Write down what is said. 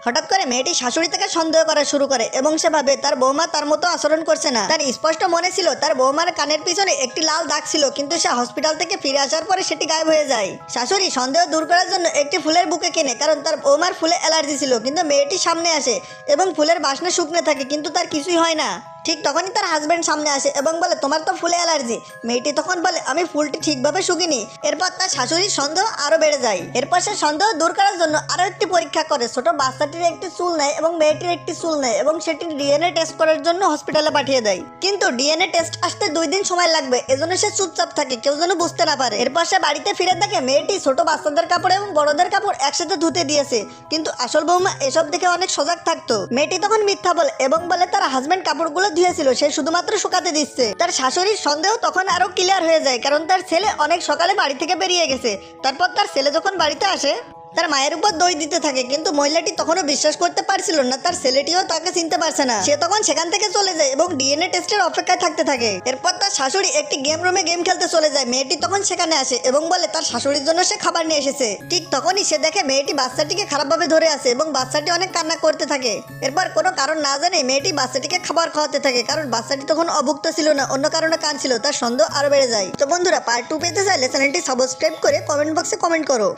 হঠাৎ করে মেয়েটি শাশুড়ি থেকে সন্দেহ করা শুরু করে এবং সে ভাবে তার বৌমা তার মতো আচরণ করছে না। তার স্পষ্ট মনে ছিল তার বৌমার কানের পিছনে একটি লাল দাগ ছিল, কিন্তু সে হসপিটাল থেকে ফিরে আসার পরে সেটি গায়েব হয়ে যায়। শাশুড়ি সন্দেহ দূর করার জন্য একটি ফুলের বুকে কেনে, কারণ তার বৌমার ফুলে অ্যালার্জি ছিল। কিন্তু মেয়েটি সামনে আসে এবং ফুলের বাসনা শুকনো থাকে, কিন্তু তার কিছুই হয় না। ঠিক তখনই তার হাজবেন্ড সামনে আসে এবং বলে তোমার তো ফুলে অ্যালার্জি। মেয়েটি তখন বলে আমি ফুলটি ঠিকভাবে শুকিনি। এরপর তার শাশুড়ির সন্দেহ আরো বেড়ে যায়। এরপর সে সন্দেহ দূর করার জন্য আরো একটি পরীক্ষা করে। ছোট বাচ্চাটির একটি চুল নেয় এবং মেয়েটির একটি চুল নেয় এবং সেটি ডিএনএ টেস্ট করার জন্য হসপিটালে পাঠিয়ে দেয়। কিন্তু ডিএনএ টেস্ট আসতে 2 দিন সময় লাগবে, এজন্য সে চুপচাপ থাকে, কেউ যেন বুঝতে না পারে। এরপর সে বাড়িতে ফিরে দেখে মেয়েটি ছোট বাচ্চাদের কাপড় এবং বড়দের কাপড় একসাথে ধুতে দিয়েছে, কিন্তু আসল বৌমা এসব দেখে অনেক সজাগ থাকতো। মেয়েটি তখন মিথ্যা বলে এবং বলে তার হাজবেন্ড কাপড়গুলো ধুয়েছিল, সে শুধুমাত্র শুকাতে দিচ্ছে। তার শাশুড়ির সন্দেহ তখন আরো ক্লিয়ার হয়ে যায়, কারণ তার ছেলে অনেক সকালে বাড়ি থেকে বেরিয়ে গেছে। তারপর তার ছেলে যখন বাড়িতে আসে তার মায়ের উপর দই দিতে থাকে, কিন্তু মহিলাটি তখনও বিশ্বাস করতে পারছিল না তার ছেলেটিও তাকে চিনতে পারছে না। সে তখন সেখান থেকে চলে যায় এবং ডিএনএ টেস্টের অপেক্ষায় থাকতে থাকে। এরপর তার শাশুড়ি একটি গেম রুমে গেম খেলতে চলে যায়। মেয়েটি তখন সেখানে আসে এবং বলে তার শাশুড়ির জন্য সে খাবার নিয়ে এসেছে। ঠিক তখনই সে দেখে মেয়েটি বাচ্চাটিকে খারাপভাবে ধরে আছে এবং বাচ্চাটি অনেক কান্না করতে থাকে। এরপর কোনো কারণ না জানে মেয়েটি বাচ্চাটিকে খাবার খাওয়াতে থাকে, কারণ বাচ্চাটি তখন অভুক্ত ছিল না, অন্য কারণে কাঁদছিল। তার সন্দেহ আরো বেড়ে যায়। তো বন্ধুরা, পার্ট 2 পেতে চাইলে চ্যানেলটি সাবস্ক্রাইব করে কমেন্ট বক্সে কমেন্ট করো।